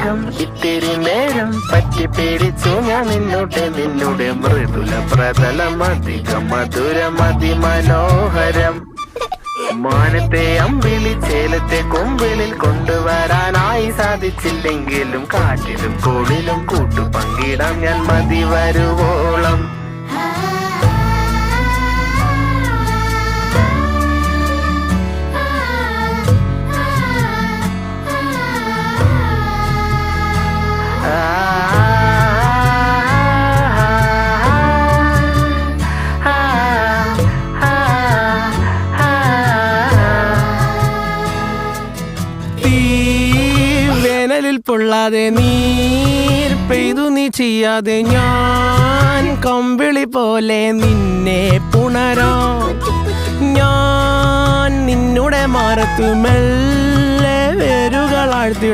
സ്നേഹം ഇത്തിരി നേരം പറ്റി പേടിച്ചു ഞാൻ നിന്നുടെ മൃദുല പ്രതലം അധികം മധുരം അതിമനോഹരം. മാനത്തെ അമ്പിളി ചേലത്തെ കൊമ്പിളിൽ കൊണ്ടുവരാനായി സാധിച്ചില്ലെങ്കിലും കാറ്റിലും കോളിലും കൂട്ടു പങ്കിടാം ഞാൻ മതി വരുവോളം. വേനലിൽ പൊള്ളാതെ നീർ പെയ്തു നീ ചെയ്യാതെ ഞാൻ കമ്പിളി പോലെ നിന്നെ പുണരാം. ഞാൻ നിന്നുടെ മാറത്തു മെല്ലെ വേരുകളാഴ്ത്തി